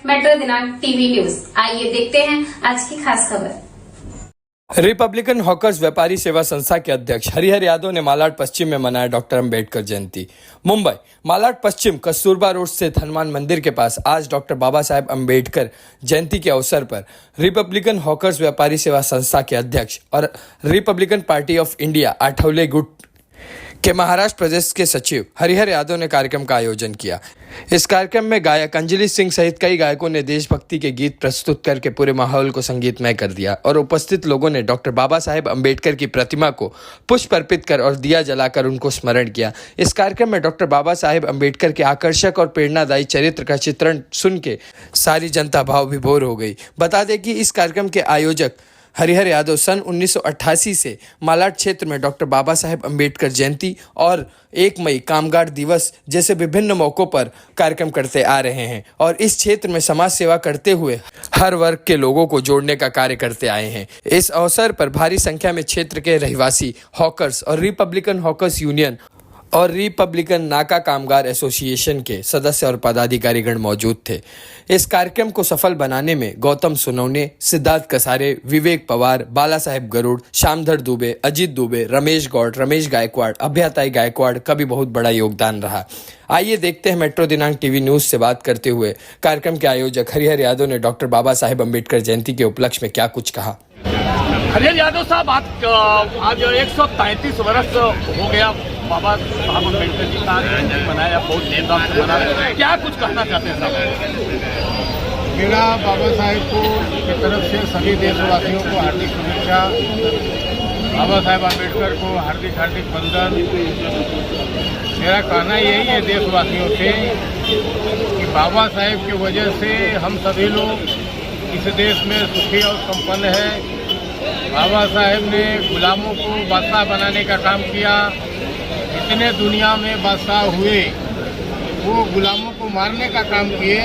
Metro दिनांक TV news. आइए देखते हैं आज की खास खबर। रिपब्लिकन हॉकर्स व्यापारी सेवा संस्था के अध्यक्ष हरिहर यादव ने मालाड पश्चिम में मनाया डॉक्टर अंबेडकर जयंती। मुंबई मालाड पश्चिम कस्तूरबा रोड स्थित हनुमान मंदिर के पास आज डॉक्टर बाबा साहेब अंबेडकर जयंती के अवसर पर रिपब्लिकन हॉकर्स व्यापारी सेवा संस्था के अध्यक्ष और Republican party of India Athawale गुट के महाराष्ट्र प्रदेश के सचिव हरिहर यादव ने कार्यक्रम का आयोजन किया। इस कार्यक्रम में गायक अंजलि सिंह सहित कई गायकों ने देशभक्ति के गीत प्रस्तुत करके पूरे माहौल को संगीतमय कर दिया और उपस्थित लोगों ने डॉक्टर बाबा साहेब अंबेडकर की प्रतिमा को पुष्प अर्पित कर और दिया जलाकर उनको स्मरण किया। इस कार्यक्रम में डॉक्टर बाबा साहेब अंबेडकर के आकर्षक और प्रेरणादायी चरित्र का चित्रण सुन के सारी जनता भाव विभोर हो गई। बता दें कि इस कार्यक्रम के आयोजक हरिहर यादव सन 1988 से मालाड क्षेत्र में डॉक्टर बाबा साहेब अंबेडकर जयंती और 1 मई कामगार दिवस जैसे विभिन्न मौक़ों पर कार्यक्रम करते आ रहे हैं और इस क्षेत्र में समाज सेवा करते हुए हर वर्ग के लोगों को जोड़ने का कार्य करते आए हैं। इस अवसर पर भारी संख्या में क्षेत्र के रहवासी, हॉकर्स और रिपब्लिकन हॉकर्स यूनियन और रिपब्लिकन नाका कामगार एसोसिएशन के सदस्य और पदाधिकारीगण मौजूद थे। इस कार्यक्रम को सफल बनाने में गौतम सोनवने, सिद्धार्थ कसारे, विवेक पवार, बाला साहेब गरुड़, श्यामधर दुबे, अजीत दुबे, रमेश गौड़, रमेश गायकवाड़, अभ्याताई गायकवाड़ का भी बहुत बड़ा योगदान रहा। आइए देखते हैं मेट्रो दिनांक टीवी न्यूज से बात करते हुए कार्यक्रम के आयोजक हरिहर यादव ने डॉक्टर बाबा साहेब अंबेडकर जयंती के उपलक्ष्य में क्या कुछ कहा। हरिहर यादव साहब, आज 133 वर्ष हो गया बाबा साहब अम्बेडकर जी का जयंती मनाया, बहुत धूमधाम से मनाया। क्या कुछ कहना चाहते हैं साहब? मेरा बाबा साहेब को की तरफ से सभी देशवासियों को हार्दिक शुभेच्छा। बाबा साहेब अम्बेडकर को हार्दिक हार्दिक वंदन। मेरा कहना यही है देशवासियों से कि बाबा साहेब की वजह से हम सभी लोग इस देश में सुखी और संपन्न है। बाबा साहेब ने गुलामों को बादशाह बनाने का काम किया। जितने दुनिया में बादशाह हुए वो गुलामों को मारने का काम किए,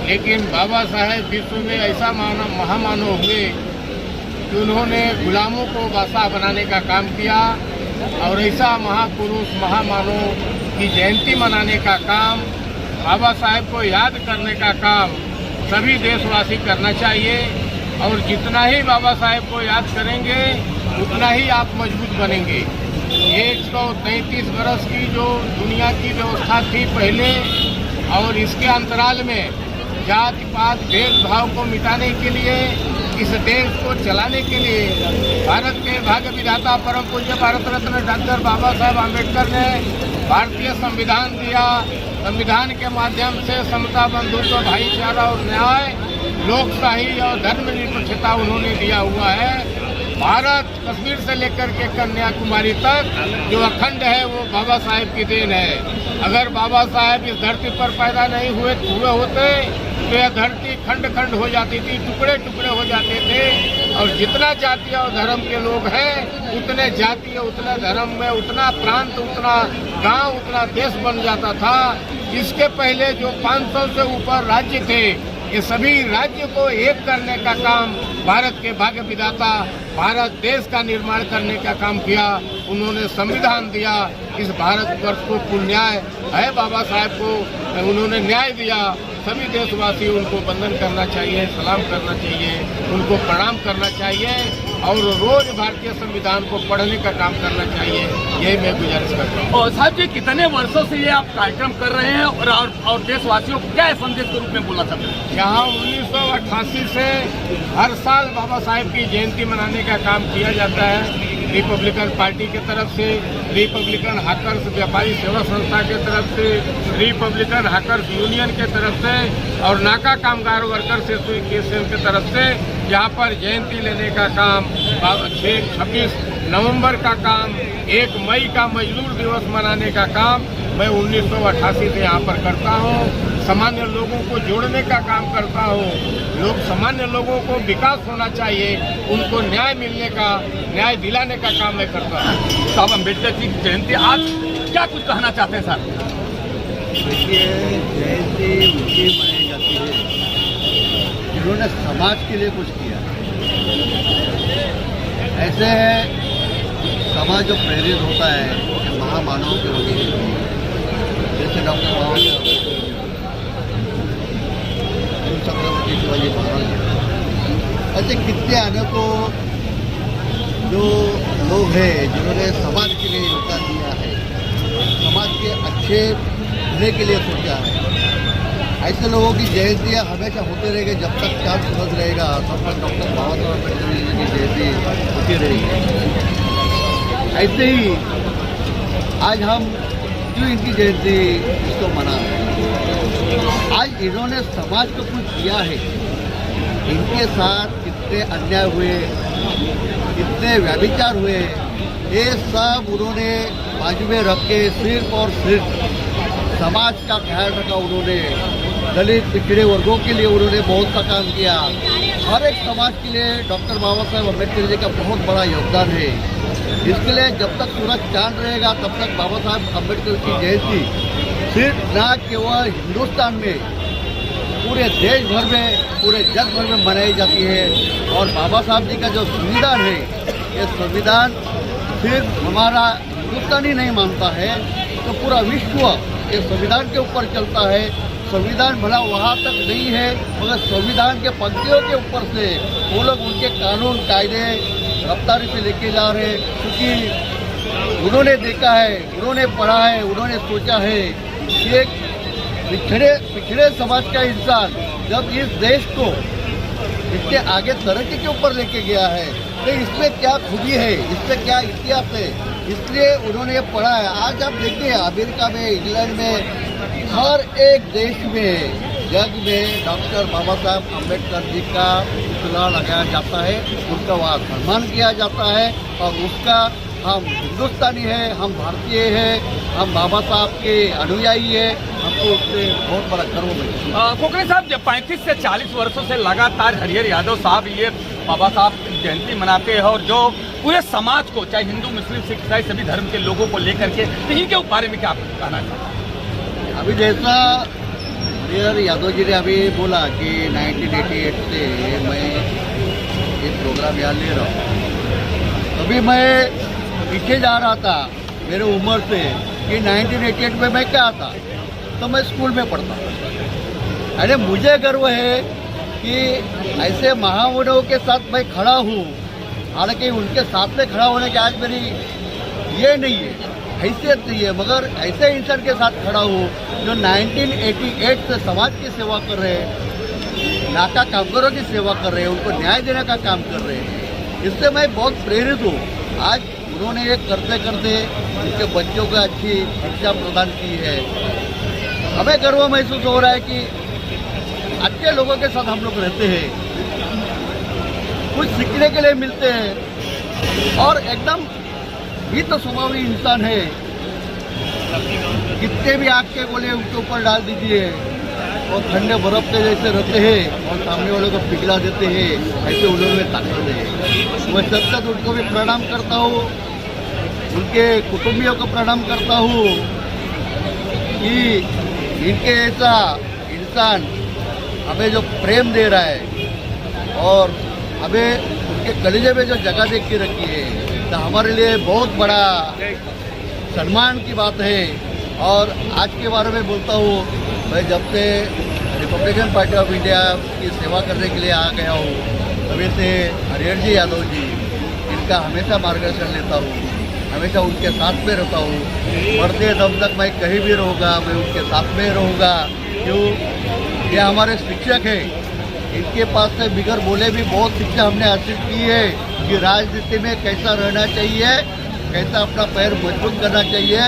लेकिन बाबा साहेब विश्व में ऐसा महामानव हुए कि उन्होंने गुलामों को बादशाह बनाने का काम किया और ऐसा महापुरुष महामानव की जयंती मनाने का काम, बाबा साहेब को याद करने का काम सभी देशवासी करना चाहिए। और जितना ही बाबा साहेब को याद करेंगे उतना ही आप मजबूत बनेंगे। 133 वर्ष की जो दुनिया की व्यवस्था थी पहले और इसके अंतराल में जाति पात भेदभाव को मिटाने के लिए, इस देश को चलाने के लिए भारत के भाग्य विधाता परम पूज्य भारत रत्न डॉक्टर बाबा साहेब आम्बेडकर ने भारतीय संविधान दिया। संविधान के माध्यम से समता, बंधुत्व, भाईचारा और न्याय, लोकशाही और धर्मनिरपेक्षता उन्होंने दिया हुआ है। भारत कश्मीर से लेकर के कन्याकुमारी तक जो अखंड है वो बाबा साहेब की देन है। अगर बाबा साहेब इस धरती पर पैदा नहीं हुए होते तो यह धरती खंड खंड हो जाती थी, टुकड़े टुकड़े हो जाते थे। और जितना जातीय और धर्म के लोग हैं उतने जातीय, उतना धर्म में, उतना प्रांत, उतना गांव, उतना देश बन जाता था। इसके पहले जो 500 से ऊपर राज्य थे, ये सभी राज्य को एक करने का काम भारत के भाग्य विधाता, भारत देश का निर्माण करने का काम किया। उन्होंने संविधान दिया। इस भारतवर्ष को कुल न्याय है, बाबा साहेब को उन्होंने न्याय दिया। सभी देशवासी उनको वंदन करना चाहिए, सलाम करना चाहिए, उनको प्रणाम करना चाहिए और रोज भारतीय संविधान को पढ़ने का काम करना चाहिए। यही मैं गुजारिश करता हूँ। और साहब जी, कितने वर्षों से ये आप कार्यक्रम कर रहे हैं और देशवासियों को क्या संदेश के रूप में बोलना चाहते हैं? यहाँ 1988 से हर साल बाबा साहेब की जयंती मनाने का काम किया जाता है। रिपब्लिकन पार्टी के तरफ से, रिपब्लिकन हाकर्स व्यापारी सेवा संस्था के तरफ से, रिपब्लिकन हाकर्स यूनियन के तरफ से और नाका कामगार वर्कर्स एसोसिएशन के तरफ से यहाँ पर जयंती लेने का काम, 26 नवंबर का काम, 1 मई का मजदूर दिवस मनाने का काम मैं 1988 से यहाँ पर करता हूँ। सामान्य लोगों को जोड़ने का काम करता हूँ। सामान्य लोगों को विकास होना चाहिए, उनको न्याय मिलने का, न्याय दिलाने का काम मैं करता हूँ। साहब अम्बेडकर जी की जयंती, आज क्या कुछ कहना चाहते हैं साहब? देखिए, जयंती उनकी मनाई जाती है जिन्होंने समाज के लिए कुछ किया। ऐसे है समाज जो प्रेरित होता है महामानव के वजह से, जैसे डॉक्टर बाबा साहेब ऐसे कितने अनेकों जो लोग हैं जिन्होंने समाज के लिए योगदान दिया है, समाज के अच्छे भले के लिए सोचा है। ऐसे लोगों की जयंतियाँ हमेशा होते रहेंगे, जब तक चांद सूरज रहेगा तब तक डॉक्टर बाबा साहब अम्बेडकर जी की जयंती होती रहेगी। ऐसे ही आज हम क्यों इनकी जयंती इसको मना रहे हैं? आज इन्होंने समाज को कुछ किया है, इनके साथ कितने अन्याय हुए, कितने व्यभिचार हुए, ये सब उन्होंने बाजू में रख के सिर्फ और सिर्फ समाज का ख्याल रखा। उन्होंने दलित पिछड़े वर्गों के लिए उन्होंने बहुत सा काम किया। हर एक समाज के लिए डॉक्टर बाबा साहेब अम्बेडकर जी का बहुत बड़ा योगदान है। इसके लिए जब तक सूरज चांद रहेगा तब तक बाबा साहेब अम्बेडकर की जयंती सिर्फ न केवल हिंदुस्तान में, पूरे देश भर में, पूरे जग भर में मनाई जाती है। और बाबा साहब जी का जो संविधान है, ये संविधान सिर्फ हमारा हिंदुस्तान ही नहीं मानता है, तो पूरा विश्व ये संविधान के ऊपर चलता है। संविधान भला वहाँ तक नहीं है, मगर संविधान के पंक्तियों के ऊपर से वो लोग उनके कानून कायदे रफ्तारी से लेके जा रहे हैं, क्योंकि उन्होंने देखा है, उन्होंने पढ़ा है, उन्होंने सोचा है कि एक पिछड़े समाज का इंसान जब इस देश को इसके आगे तरक्की के ऊपर लेके गया है तो इसमें क्या खूबी है, इसमें क्या इतिहास है, इसलिए उन्होंने ये पढ़ा है। आज आप देखिए अमेरिका में, इंग्लैंड में, हर एक देश में, जग में डॉक्टर बाबा साहब अम्बेडकर जी का पुतला लगाया जाता है, उनका वहाँ सम्मान किया जाता है। और उसका हम हिंदुस्तानी हैं, हम भारतीय हैं, हम बाबा साहब के अनुयायी हैं, हमको उससे बहुत बड़ा गर्व मिलता है। कोकरे साहब, जब 35 से 40 वर्षों से लगातार हरिहर यादव साहब ये बाबा साहब की जयंती मनाते हैं और जो पूरे समाज को, चाहे हिंदू, मुस्लिम, सिख, ईसाई, सभी धर्म के लोगों को लेकर के, इन्हीं के बारे में क्या आप कहना चाहते हैं? अभी जैसा हरिहर यादव जी ने अभी बोला कि 1988 से मैं ये प्रोग्राम यहाँ ले रहा हूँ, अभी मैं पीछे जा रहा था मेरे उम्र से कि 1988 में मैं क्या था, तो मैं स्कूल में पढ़ता। अरे मुझे गर्व है कि ऐसे महामानवों के साथ मैं खड़ा हूँ, हालांकि उनके साथ में खड़ा होने की आज मेरी ये नहीं है, हैसियत नहीं है, मगर ऐसे इंसान के साथ खड़ा हूँ जो 1988 से समाज की सेवा कर रहे हैं, नाका कामगारों की सेवा कर रहे हैं, उनको न्याय देने का काम कर रहे हैं। इससे मैं बहुत प्रेरित हूँ। आज उन्होंने ये करते करते उनके बच्चों को अच्छी शिक्षा प्रदान की है। हमें गर्व महसूस हो रहा है कि अच्छे लोगों के साथ हम लोग रहते हैं, कुछ सीखने के लिए मिलते हैं और एकदम भी तो स्वभावी इंसान है। कितने भी आग के गोले उनके ऊपर डाल दीजिए और ठंडे बर्फ के जैसे रहते हैं और सामने वालों को पिघला देते हैं, ऐसे उन्होंने ताकत है। मैं सतत उनको भी प्रणाम करता हूँ, उनके कुटुंबियों को प्रणाम करता हूँ कि इनके ऐसा इंसान हमें जो प्रेम दे रहा है और हमें उनके कलेजे में जो जगह देख के रखी है, तो हमारे लिए बहुत बड़ा सम्मान की बात है। और आज के बारे में बोलता हूँ, मैं जब से रिपब्लिकन पार्टी ऑफ इंडिया की सेवा करने के लिए आ गया हूँ, तभी से हरिहर जी यादव जी, इनका हमेशा मार्गदर्शन लेता हूँ, हमेशा उनके साथ में रहता हूँ। बढ़ते दम तक मैं कहीं भी रहूँगा, मैं उनके साथ में रहूँगा। क्यों? ये हमारे शिक्षक हैं, इनके पास से बिगर बोले भी बहुत शिक्षा हमने हासिल की है कि राजनीति में कैसा रहना चाहिए, कैसा अपना पैर मजबूत करना चाहिए।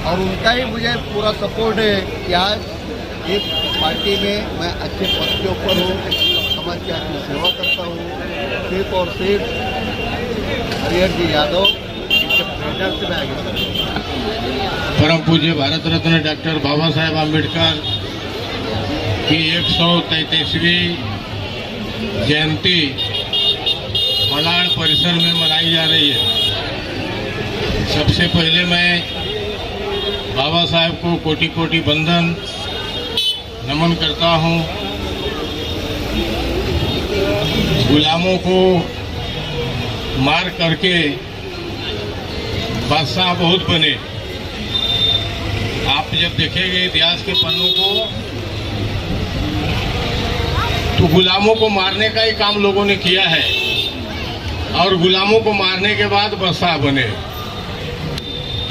और उनका ही मुझे पूरा सपोर्ट है कि आज एक पार्टी में मैं अच्छे पद के ऊपर हूँ, समाज की अच्छी सेवा करता हूँ। सिर्फ और सिर्फ हरिहर जी यादव इनके प्रेरणा से मैं आगे बढ़ूँ। परम पूज्य भारत रत्न डॉक्टर बाबा साहेब अम्बेडकर की 133वीं जयंती मलाड परिसर में मनाई जा रही है। सबसे पहले मैं बाबा साहेब को कोटि कोटि वंदन नमन करता हूँ। गुलामों को मार करके बादशाह बहुत बने। आप जब देखेंगे इतिहास के पन्नों को तो गुलामों को मारने का ही काम लोगों ने किया है। और गुलामों को मारने के बाद बादशाह बने।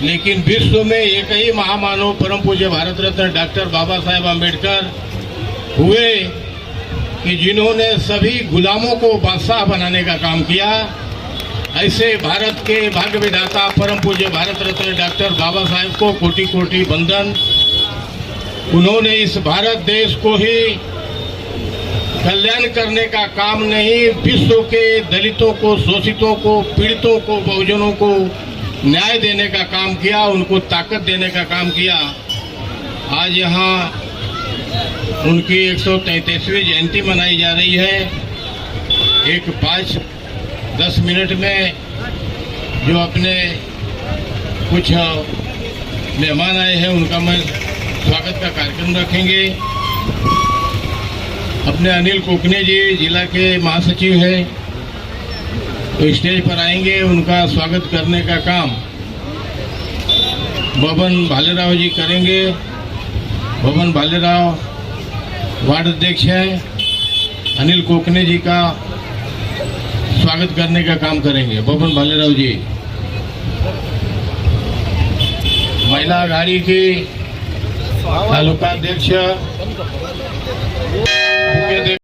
लेकिन विश्व में एक ही महामानव परम पूज्य भारत रत्न डॉक्टर बाबा साहेब आम्बेडकर हुए कि जिन्होंने सभी गुलामों को बादशाह बनाने का काम किया। ऐसे भारत के भाग्य विधाता परम पूज्य भारत रत्न डॉक्टर बाबा साहेब को कोटि कोटि वंदन। उन्होंने इस भारत देश को ही कल्याण करने का काम नहीं, विश्व के दलितों को, शोषितों को, पीड़ितों को, बहुजनों को न्याय देने का काम किया, उनको ताकत देने का काम किया। आज यहाँ उनकी 133वीं जयंती मनाई जा रही है। एक 5-10 मिनट में जो अपने कुछ मेहमान आए हैं उनका मैं स्वागत का कार्यक्रम रखेंगे। अपने अनिल कोकने जी जिला के महासचिव हैं, तो स्टेज पर आएंगे। उनका स्वागत करने का काम बबन भालेराव जी करेंगे। बबन भालेराव वार्ड अध्यक्ष हैं। अनिल कोकने जी का स्वागत करने का काम करेंगे बबन भालेराव जी। महिला आघाड़ी की तालुका अध्यक्ष